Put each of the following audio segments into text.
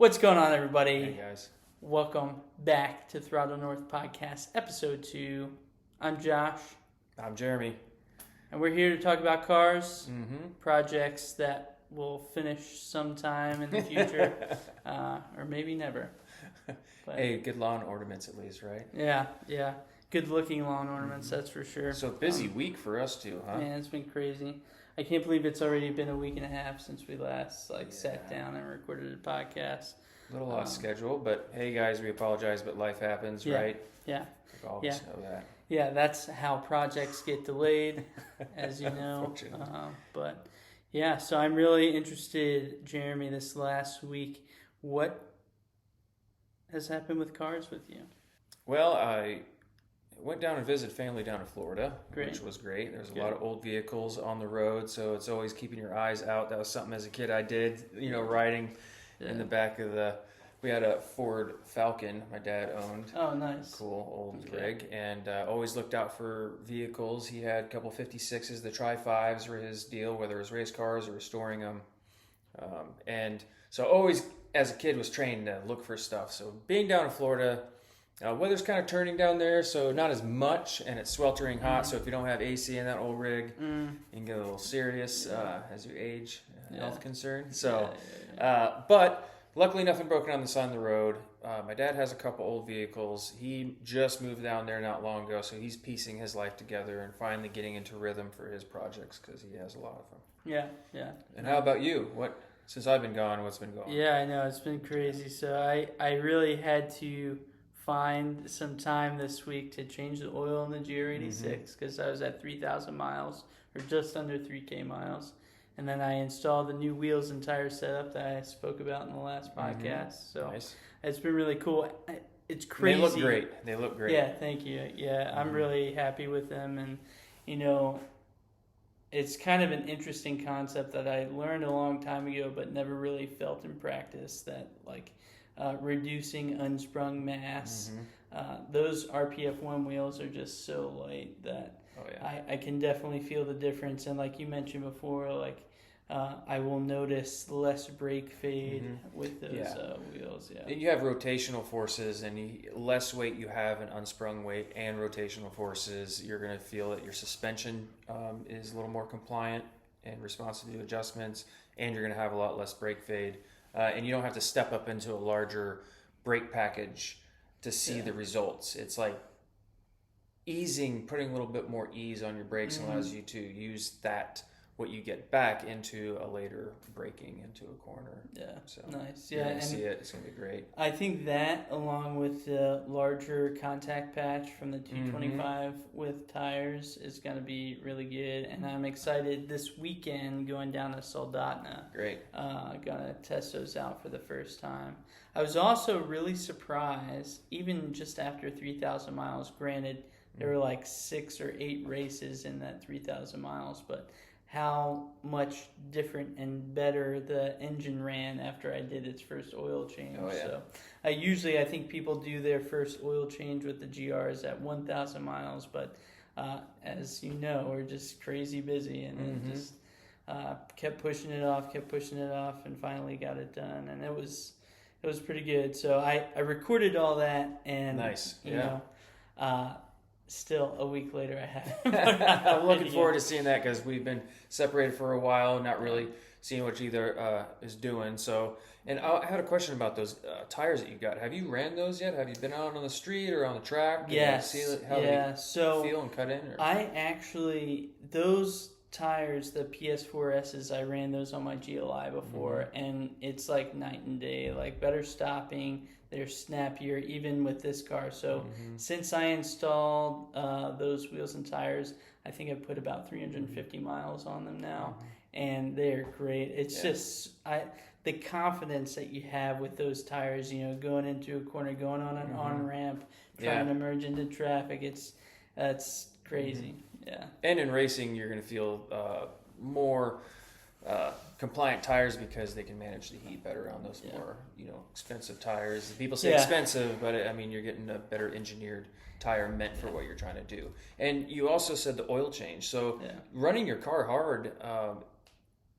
What's going on, everybody? Hey, guys. Welcome back to Throttle North Podcast, Episode 2. I'm Josh. I'm Jeremy. And we're here to talk about cars, projects that will finish sometime in the future, or maybe never. But, hey, good lawn ornaments at least, right? Yeah. Good-looking lawn ornaments, that's for sure. So busy week for us too, huh? Man, it's been crazy. I can't believe it's already been a week and a half since we last sat down and recorded a podcast. A little off schedule, but hey guys, we apologize, but life happens, right? Yeah. We all just know that. Yeah, that's how projects get delayed, as you know. But yeah, so I'm really interested, Jeremy, this last week. What has happened with cars with you? Well, I went down and visited family down in Florida, which was great. There's a lot of old vehicles on the road, so it's always keeping your eyes out. That was something as a kid I did, riding in the back of we had a Ford Falcon my dad owned. Oh, nice. Cool old rig, and always looked out for vehicles. He had a couple 56s, the Tri-5s were his deal, whether it was race cars or restoring them. And so always, as a kid, was trained to look for stuff. So being down in Florida, weather's kind of turning down there, so not as much, and it's sweltering hot. So if you don't have AC in that old rig, you can get a little serious as you age, health concern. So, but luckily nothing broken on the side of the road. My dad has a couple old vehicles. He just moved down there not long ago, so he's piecing his life together and finally getting into rhythm for his projects because he has a lot of them. Yeah. And how about you? Since I've been gone, what's been going on? Yeah, I know, it's been crazy. So I really had to find some time this week to change the oil in the GR86 because I was at 3,000 miles or just under 3K miles. And then I installed the new wheels and tire setup that I spoke about in the last podcast. So nice. It's been really cool. It's crazy. They look great. Yeah, thank you. Yeah, I'm really happy with them. And, it's kind of an interesting concept that I learned a long time ago but never really felt in practice, that reducing unsprung mass. Those RPF1 wheels are just so light that I can definitely feel the difference. And like you mentioned before, I will notice less brake fade with those wheels. Yeah. And you have rotational forces, and less weight you have in unsprung weight and rotational forces, you're going to feel that your suspension is a little more compliant and responsive to adjustments, and you're going to have a lot less brake fade. And you don't have to step up into a larger brake package to see the results. It's like putting a little bit more ease on your brakes allows you to use what you get back into a later braking into a corner. Yeah, so nice. Yeah, and see it. It's going to be great. I think that, along with the larger contact patch from the 225 with tires, is going to be really good. And I'm excited this weekend going down to Soldotna. Great. Going to test those out for the first time. I was also really surprised, even just after 3,000 miles, granted, there were 6 or 8 races in that 3,000 miles, but how much different and better the engine ran after I did its first oil change. Oh, yeah. So I think people do their first oil change with the GRs at 1,000 miles, but as you know, we're just crazy busy, and it just kept pushing it off, and finally got it done, and it was pretty good. So I recorded all that, and nice. Still, a week later, I haven't. I'm looking forward to seeing that because we've been separated for a while, not really seeing what either is doing. So, and I had a question about those tires that you got. Have you ran those yet? Have you been out on the street or on the track? Yes. See how they feel and cut in? Or? Those tires, the PS4S's, I ran those on my GLI before, and it's like night and day. Better stopping. They're snappier even with this car. So since I installed those wheels and tires, I think I've put about 350 miles on them now, and they're great. It's just the confidence that you have with those tires, going into a corner, going on an on-ramp, trying to merge into traffic. That's crazy. Yeah. And in racing, you're going to feel more compliant tires because they can manage the heat better on those more expensive tires. People say expensive, but you're getting a better engineered tire meant for what you're trying to do. And you also said the oil change. So running your car hard,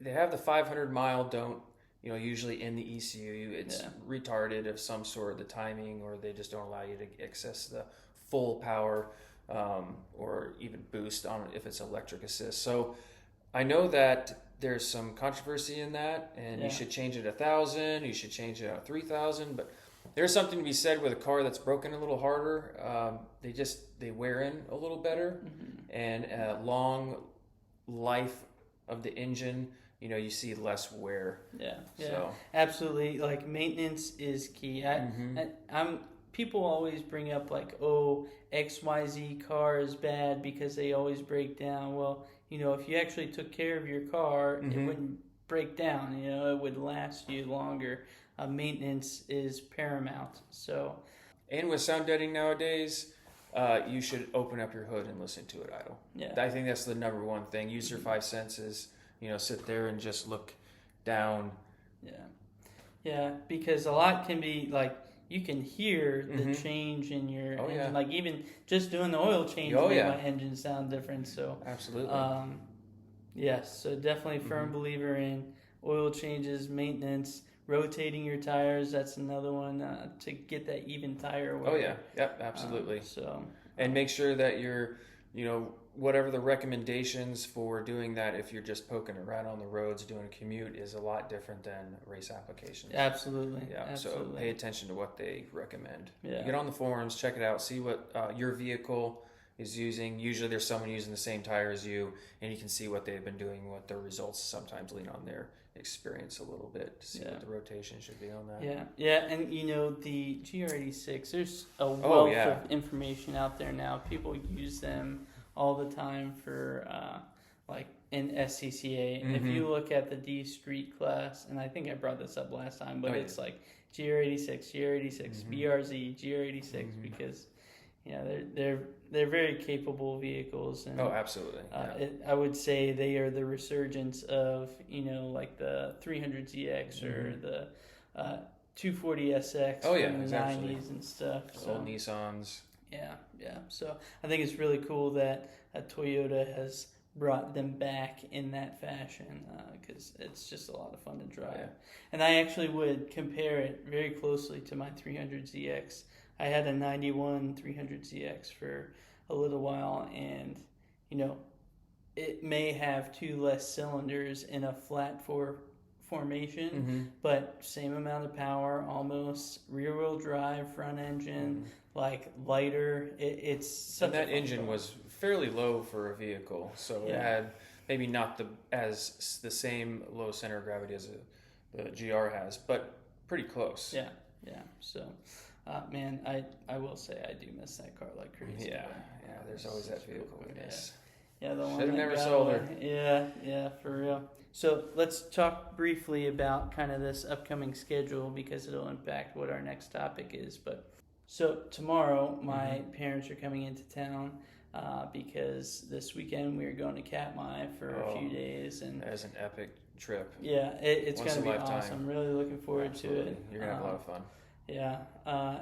they have the 500 mile don't usually in the ECU, it's retarded of some sort, the timing, or they just don't allow you to access the full power or even boost on if it's electric assist. So I know that there's some controversy in that, and you should change it 1,000, you should change it at 3,000, but there's something to be said with a car that's broken a little harder. They wear in a little better, and long life of the engine, you see less wear. Yeah, So. Absolutely. Like maintenance is key. People always bring up like, oh, XYZ car is bad because they always break down. Well, if you actually took care of your car, it wouldn't break down. It would last you longer. Maintenance is paramount. So, and with sound deadening nowadays, you should open up your hood and listen to it idle. Yeah, I think that's the number one thing. Use your five senses. Sit there and just look down. Yeah, because a lot can be like, you can hear the change in your engine. Yeah. Like even just doing the oil change made my engine sound different. So absolutely. Yes, so definitely firm believer in oil changes, maintenance, rotating your tires. That's another one to get that even tire wear. Oh yeah, yep, absolutely. And make sure that you're, whatever the recommendations for doing that, if you're just poking around on the roads doing a commute, is a lot different than race applications. Absolutely. Yeah. Absolutely. So pay attention to what they recommend. Yeah. Get on the forums, check it out, see what your vehicle is using. Usually there's someone using the same tire as you, and you can see what they've been doing, what their results sometimes lean on their experience a little bit to see what the rotation should be on that. Yeah, and the GR86, there's a wealth of information out there now. People use them all the time for like in SCCA. And if you look at the D Street class, and I think I brought this up last time, but it's like GR86, BRZ, GR86, because they're very capable vehicles. And, absolutely. I would say they are the resurgence of like the 300ZX or the 240SX from the 90s and stuff. Old Nissans. Yeah. So I think it's really cool that Toyota has brought them back in that fashion because it's just a lot of fun to drive. Yeah. And I actually would compare it very closely to my 300ZX. I had a 91 300ZX for a little while, and it may have 2 less cylinders in a flat formation, but same amount of power, almost rear-wheel drive, front engine, like lighter. It's such. And that engine was fairly low for a vehicle, so it had maybe not the same low center of gravity as the GR has, but pretty close. Yeah. So. Man, I will say I do miss that car like crazy. Yeah, there's always that vehicle witness. Yeah, the one should have never sold her. Yeah, for real. So let's talk briefly about kind of this upcoming schedule because it'll impact what our next topic is. But so tomorrow, my parents are coming into town because this weekend we are going to Katmai for a few days, and that is an epic trip. Yeah, it's going to be awesome. I'm really looking forward to it. You're gonna have a lot of fun. Yeah,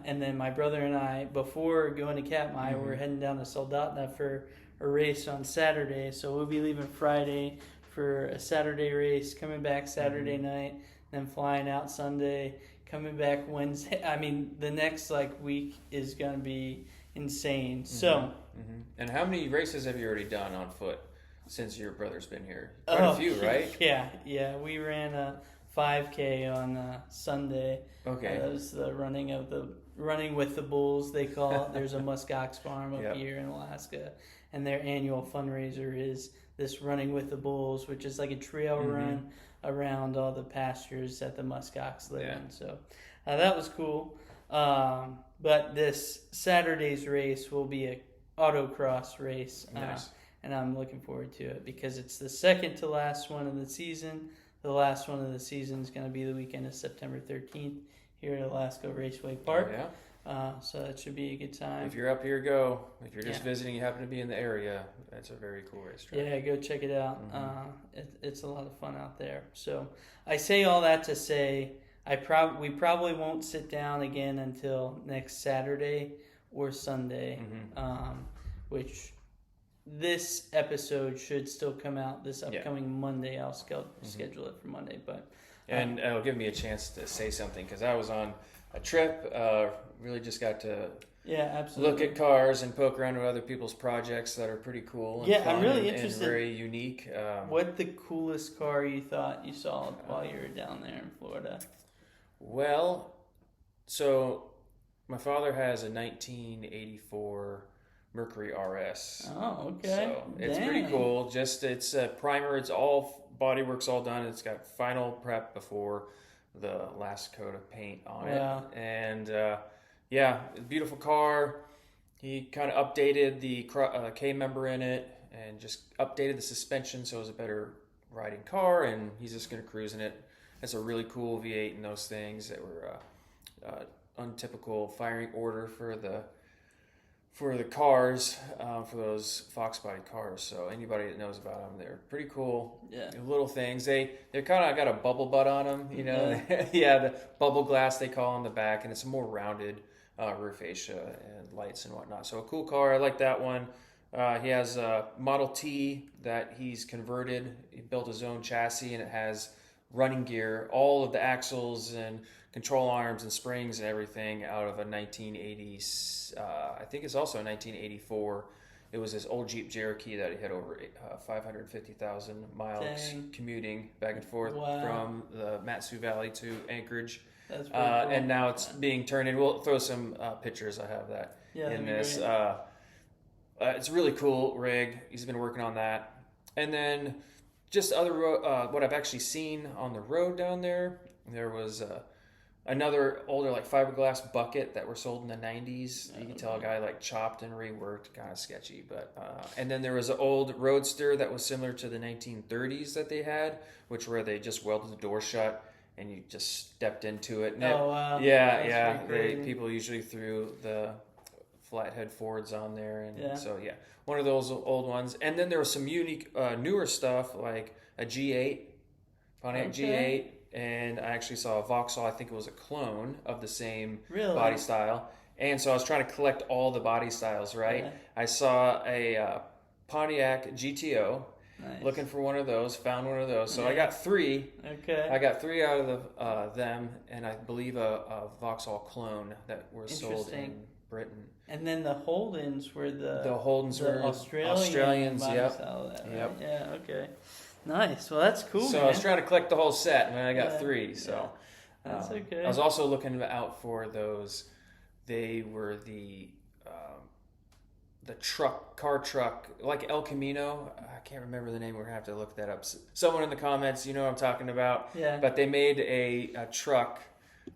and then my brother and I, before going to Katmai, we're heading down to Soldotna for a race on Saturday. So we'll be leaving Friday for a Saturday race, coming back Saturday night, then flying out Sunday, coming back Wednesday. I mean, the next week is going to be insane. So, and how many races have you already done on foot since your brother's been here? Quite a few, right? Yeah. We ran a 5K on Sunday. Okay. That was the running with the bulls, they call it. There's a muskox farm up here in Alaska, and their annual fundraiser is this running with the bulls, which is like a trail run around all the pastures that the muskox live in. So that was cool. But this Saturday's race will be a autocross race. Nice. And I'm looking forward to it because it's the second to last one of the season. The last one of the season is going to be the weekend of September 13th here at Alaska Raceway Park. Oh, yeah. So that should be a good time. If you're up here, go. If you're just visiting, you happen to be in the area, that's a very cool racetrack. Yeah, go check it out. It's a lot of fun out there. So I say all that to say we probably won't sit down again until next Saturday or Sunday, which this episode should still come out this upcoming Monday. I'll schedule it for Monday, but And it'll give me a chance to say something because I was on a trip. Really just got to absolutely look at cars and poke around with other people's projects that are pretty cool. And fun I'm really and interested. very unique. What the coolest car you thought you saw while you were down there in Florida? Well, so my father has a 1984 Mercury RS. Oh, okay. So it's pretty cool. Just it's a primer. It's all bodywork's all done. It's got final prep before the last coat of paint on Wow. it. And beautiful car. He kind of updated the K member in it and just updated the suspension so it was a better riding car. And he's just going to cruise in it. It's a really cool V8 and those things that were untypical firing order for the cars, for those Fox body cars. So anybody that knows about them, they're pretty cool. Yeah. Little things. They're kind of got a bubble butt on them, you know. Yeah, the bubble glass they call on the back, and it's a more rounded rear fascia and lights and whatnot. So a cool car. I like that one. He has a Model T that he's converted. He built his own chassis, and it has running gear, all of the axles and control arms and springs and everything out of a 1980s, I think it's also a 1984. It was his old Jeep Cherokee that he had over 550,000 miles commuting back and forth from the Matsu Valley to Anchorage. That's pretty cool. And now it's being turned in. We'll throw some pictures. I have that in this. It's a really cool rig. He's been working on that. And then just other what I've actually seen on the road down there. There was another older like fiberglass bucket that were sold in the 90s. You can tell a guy like chopped and reworked, kind of sketchy. But and then there was an old Roadster that was similar to the 1930s that they had, which where they just welded the door shut and you just stepped into it. And wow! Yeah. People usually threw the flathead Fords on there, and so one of those old ones. And then there was some unique newer stuff like a G8, Pontiac G8, and I actually saw a Vauxhall. I think it was a clone of the same body style. And so I was trying to collect all the body styles, right? I saw a Pontiac GTO. Nice. Looking for one of those, found one of those. So I got three. Okay. I got three out of them, and I believe a Vauxhall clone that were sold in Britain. And then the Holdens were the Australians. Yep. Yeah. Okay. Nice. Well, that's cool. So man. I was trying to collect the whole set, and I got three. So that's okay. I was also looking out for those. They were the car truck, like El Camino. I can't remember the name. We're gonna have to look that up. Someone in the comments, you know what I'm talking about. Yeah. But they made a truck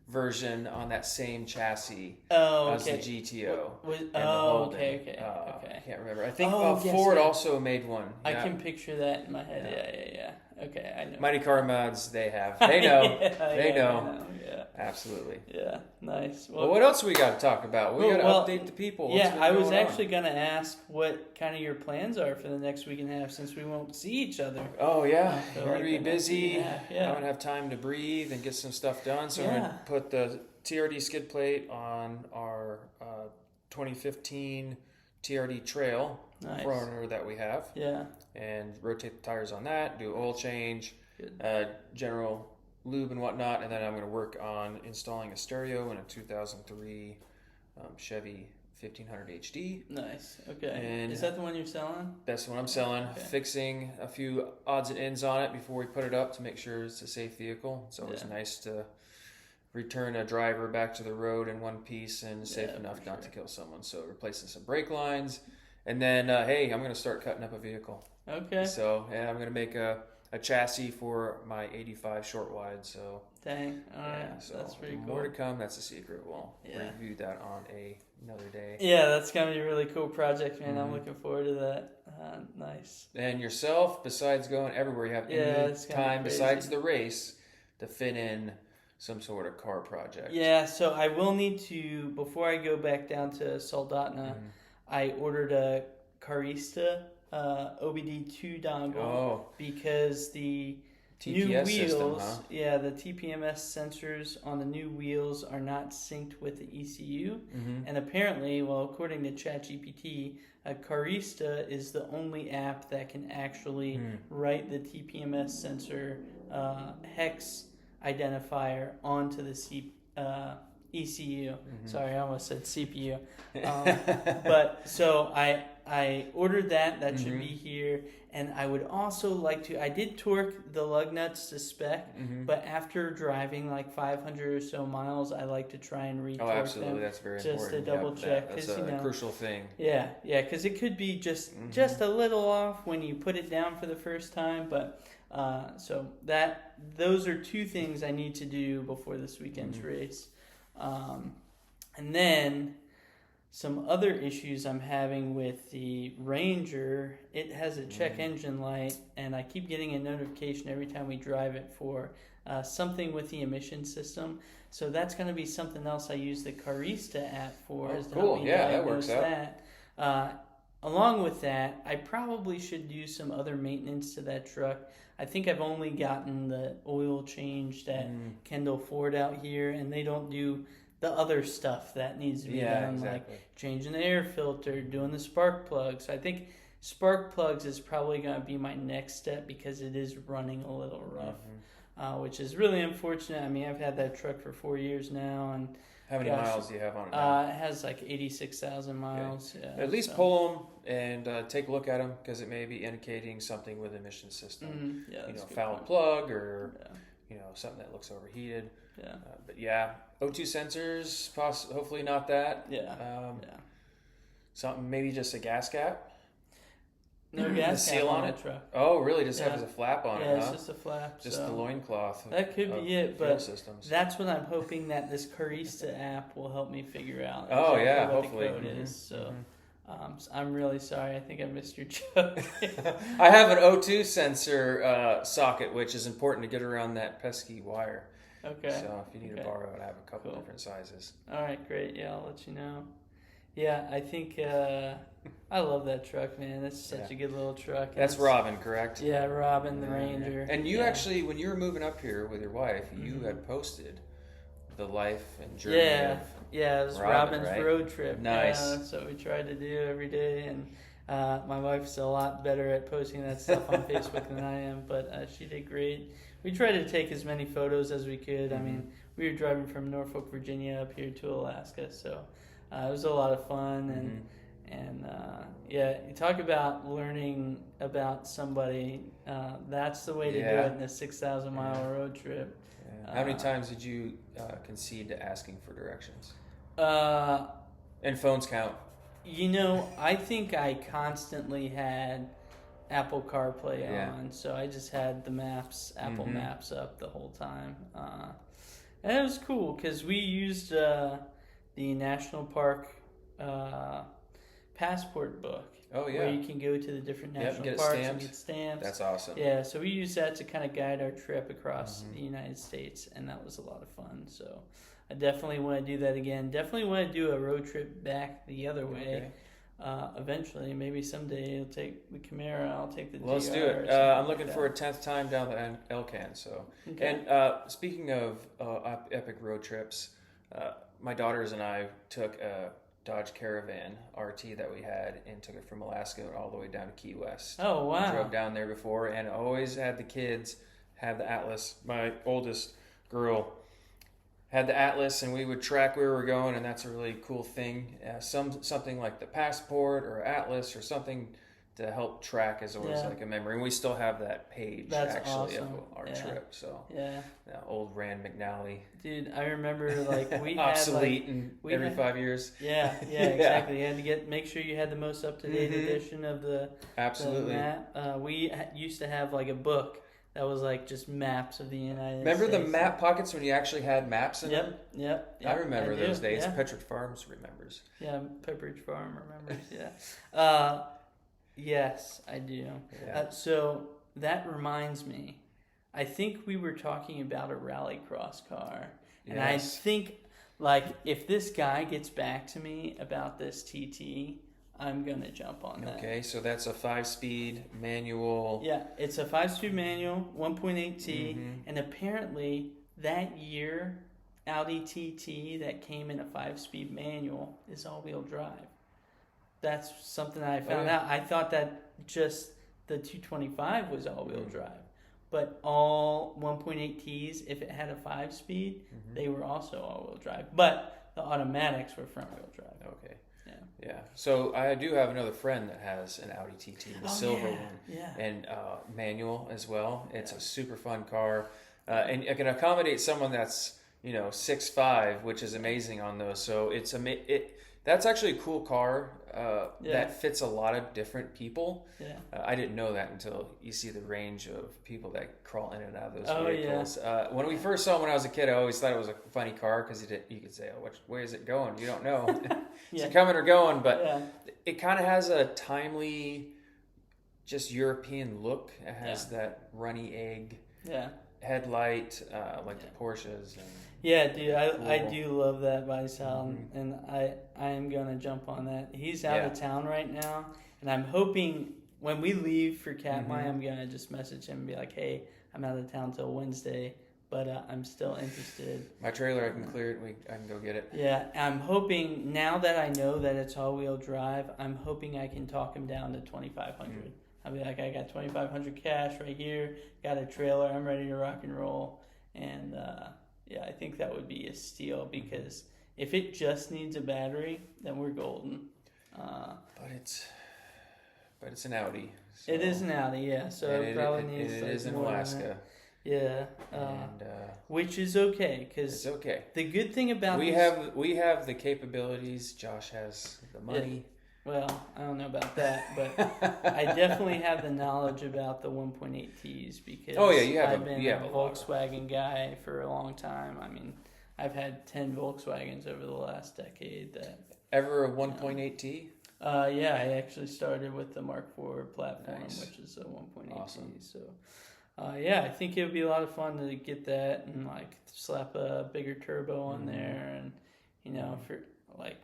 version on that same chassis as the GTO. Okay. I can't remember. I think yes, Ford also made one. I can picture that in my head. Yeah. Okay, I know. Mighty Car Mods, they have. They know. They know. Yeah. Absolutely. Yeah, nice. Well, what else we got to talk about? We got to update the people. I was actually going to ask what kind of your plans are for the next week and a half since we won't see each other. Oh, yeah. You're going to be busy. Yeah. I'm going to have time to breathe and get some stuff done. So I'm going to put the TRD skid plate on our 2015 TRD Trail Runner that we have. Yeah. And rotate the tires on that, do oil change, general lube and whatnot, and then I'm going to work on installing a stereo in a 2003 Chevy 1500 HD. Nice. Okay. And is that the one you're selling? That's the one I'm selling. Okay. Fixing a few odds and ends on it before we put it up to make sure it's a safe vehicle. It's always nice to return a driver back to the road in one piece and safe enough not to kill someone. So replacing some brake lines. And then, I'm going to start cutting up a vehicle. Okay. So, I'm going to make a chassis for my 85 short wide. So, dang. All right. So that's pretty cool. More to come. That's a secret. We'll review that on another day. Yeah, that's going to be a really cool project, man. I'm looking forward to that. Nice. And yourself, besides going everywhere, you have any time besides the race to fit in some sort of car project. Yeah, so I will need to, before I go back down to Soldotna, I ordered a Carista OBD2 dongle because the TPS new wheels, system, the TPMS sensors on the new wheels are not synced with the ECU. And apparently, according to ChatGPT, Carista is the only app that can actually write the TPMS sensor hex identifier onto the ECU. Sorry, I almost said CPU. But so I ordered that. That should be here. And I would also like to, I did torque the lug nuts to spec, but after driving like 500 or so miles, I like to try and retorque them. Oh, absolutely. That's very important. Just to double check. That's a crucial thing. Yeah, because it could be just a little off when you put it down for the first time. But so those are two things I need to do before this weekend's race. And then some other issues I'm having with the Ranger. It has a check engine light, and I keep getting a notification every time we drive it for something with the emission system. So that's going to be something else I use the Carista app for. Oh, cool. Yeah, that works out. Along with that, I probably should do some other maintenance to that truck. I think I've only gotten the oil changed at Kendall Ford out here, and they don't do the other stuff that needs to be done, exactly. like changing the air filter, doing the spark plugs. So I think spark plugs is probably going to be my next step because it is running a little rough, which is really unfortunate. I mean, I've had that truck for 4 years now, and how many miles do you have on it now? It has like 86,000 miles. Okay. Yeah, at least pull them and take a look at them because it may be indicating something with the emission system. Foul plug or something that looks overheated. Yeah. But yeah, O2 sensors, hopefully not that. Something, maybe just a gas cap. No gas cap seal on it. Truck. Oh, really? Just have a flap on it, huh? Yeah, it's just a flap. Just the loincloth. That could be it, but systems. That's what I'm hoping that this Carista app will help me figure out. Oh, yeah, what hopefully. the code is. So I'm really sorry. I think I missed your joke. I have an O2 sensor socket, which is important to get around that pesky wire. Okay. So if you need to borrow it, I have a couple different sizes. All right, great. Yeah, I'll let you know. Yeah, I think I love that truck, man. That's such a good little truck. That's Robin, correct? Yeah, Robin, the Ranger. And you actually, when you were moving up here with your wife, you had posted the life and journey of it was Robin's right? road trip. Nice. Yeah, that's what we try to do every day. And my wife's a lot better at posting that stuff on Facebook than I am, but she did great. We tried to take as many photos as we could. I mean, we were driving from Norfolk, Virginia up here to Alaska, so it was a lot of fun. And you talk about learning about somebody. That's the way to do it in a 6,000 mile road trip. Yeah. How many times did you concede to asking for directions? And phones count. I think I constantly had Apple CarPlay on, so I just had the Apple Maps up the whole time. And it was cool because we used the National Park passport book. Oh, yeah. Where you can go to the different national parks and get stamps. That's awesome. Yeah, so we used that to kind of guide our trip across the United States, and that was a lot of fun. So I definitely want to do that again. Definitely want to do a road trip back the other way. Eventually, maybe someday you'll take the Camaro, I'll take the GR. Let's do it. I'm looking for a 10th time down the Elcan. So, and speaking of epic road trips, my daughters and I took a Dodge Caravan RT that we had and took it from Alaska all the way down to Key West. Oh, wow. Drove down there before and always had the kids have the Atlas. My oldest girl had the Atlas, and we would track where we were going, and that's a really cool thing. Something like the Passport or Atlas or something to help track is always like a memory. And we still have that page of our trip. So old Rand McNally. Dude, I remember we obsolete every 5 years. Yeah, exactly. You had to make sure you had the most up to date edition of the map. We used to have a book that was just maps of the United States. Remember the map pockets when you actually had maps in them? Yep. I remember those days. Yeah. Pepperidge Farms remembers. Yeah, Pepperidge Farm remembers, yeah. Yes, I do. Yeah. So that reminds me, I think we were talking about a rallycross car. And I think, if this guy gets back to me about this TT, I'm going to jump on that. Okay, so that's a 5-speed manual. Yeah, it's a 5-speed manual, 1.8T, and apparently that year, Audi TT that came in a 5-speed manual is all-wheel drive. That's something I found out. I thought that just the 225 was all-wheel drive. but all 1.8 Ts, if it had a 5-speed, they were also all-wheel drive. But the automatics were front-wheel drive. Okay. Yeah. Yeah. So I do have another friend that has an Audi TT, the silver one, and manual as well. It's a super fun car, and it can accommodate someone that's 6'5", which is amazing on those. So that's actually a cool car that fits a lot of different people. Yeah. I didn't know that until you see the range of people that crawl in and out of those vehicles. Yeah. When we first saw them when I was a kid, I always thought it was a funny car because you could say, "Oh, which way is it going?" You don't know. Is it coming or going? But it kind of has a timely, just European look. It has that runny egg headlight, like the Porsches. And yeah, dude, I do love that body style, and I am gonna jump on that. He's out of town right now, and I'm hoping when we leave for Katmai, I'm gonna just message him and be like, "Hey, I'm out of town till Wednesday, but I'm still interested." My trailer, I can clear it. I can go get it. Yeah, I'm hoping now that I know that it's all-wheel drive, I'm hoping I can talk him down to 2,500. I'll be like, I got 2,500 cash right here, got a trailer, I'm ready to rock and roll, and I think that would be a steal because if it just needs a battery, then we're golden. But it's an Audi. So. It is an Audi, yeah. So it probably needs. It is in Alaska. Yeah, which is okay because it's okay. The good thing about we have the capabilities. Josh has the money. Yeah. Well, I don't know about that, but I definitely have the knowledge about the 1.8 Ts because I've been a Volkswagen guy for a long time. I mean, I've had 10 Volkswagens over the last decade. Ever a 1.8 T? Yeah, I actually started with the Mark IV platform, which is a 1.8 awesome. T. So, I think it would be a lot of fun to get that and like slap a bigger turbo on there, and for like.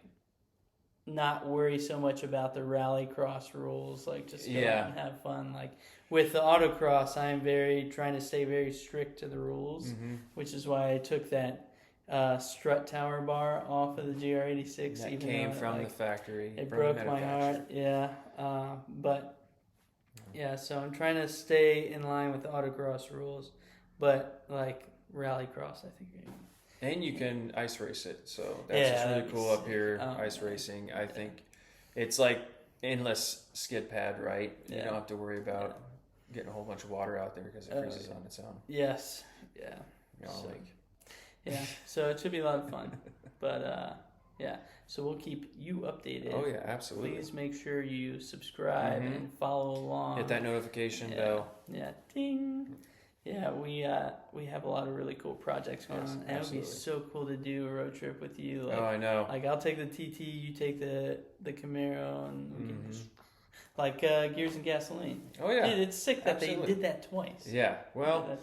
Not worry so much about the rallycross rules, like just go out and have fun. Like with the autocross, I'm trying to stay very strict to the rules, which is why I took that strut tower bar off of the GR86. That came from the factory. It broke my heart, so I'm trying to stay in line with the autocross rules, but like rallycross, I think. And you can ice race it, so that's just really cool up here, ice racing. I think it's like endless skid pad, right? You don't have to worry about getting a whole bunch of water out there because it freezes on its own. Yes, yeah. So it should be a lot of fun. But, so we'll keep you updated. Oh, yeah, absolutely. Please make sure you subscribe and follow along. Hit that notification bell. Yeah, ding. Yeah, we have a lot of really cool projects going on. And it would be so cool to do a road trip with you. Like, I know. Like I'll take the TT, you take the Camaro, and we can like Gears and Gasoline. Oh yeah, dude, it's sick that they did that twice. Yeah, well,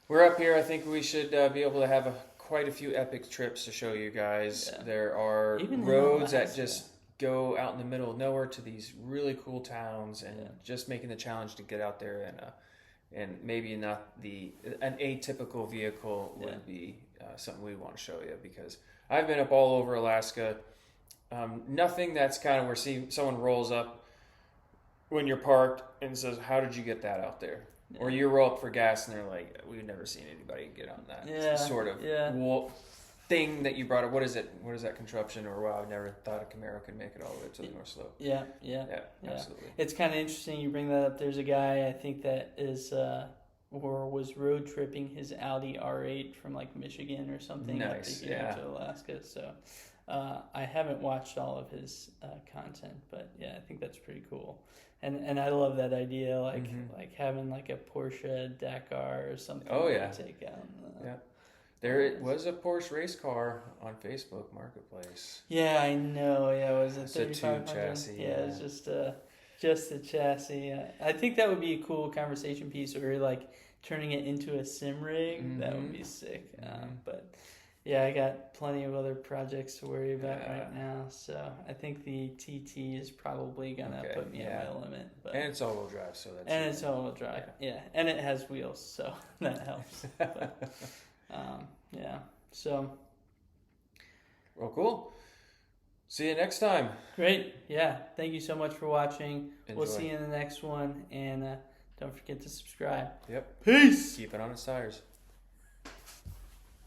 we're up here. I think we should be able to have quite a few epic trips to show you guys. Yeah. There are roads that just go out in the middle of nowhere to these really cool towns, and just making the challenge to get out there and maybe not an atypical vehicle would be something we want to show you, because I've been up all over Alaska. Nothing that's kind of where someone rolls up when you're parked and says, "How did you get that out there?" Yeah. Or you roll up for gas and they're like, "We've never seen anybody get on that sort of thing that you brought up." What is it? What is that contraption? Or wow, I never thought a Camaro could make it all the way to the North Slope. Yeah, absolutely. It's kind of interesting you bring that up. There's a guy I think that is or was road tripping his Audi R8 from like Michigan or something up to here to Alaska. So I haven't watched all of his content, but yeah, I think that's pretty cool. And I love that idea, like having like a Porsche Dakar or something. Oh yeah, to take out. There was a Porsche race car on Facebook Marketplace. Yeah, I know. Yeah, it was a 3500 chassis. Yeah, it was just a chassis. I think that would be a cool conversation piece, or like turning it into a sim rig. That would be sick. But yeah, I got plenty of other projects to worry about right now. So I think the TT is probably gonna put me at my limit. But, and it's all-wheel drive, so that's. And it's all-wheel drive. Yeah, and it has wheels, so that helps. But, so. Well, cool. See you next time. Great. Yeah. Thank you so much for watching. Enjoy. We'll see you in the next one. And Don't forget to subscribe. Yep. Peace. Keep it on its tires.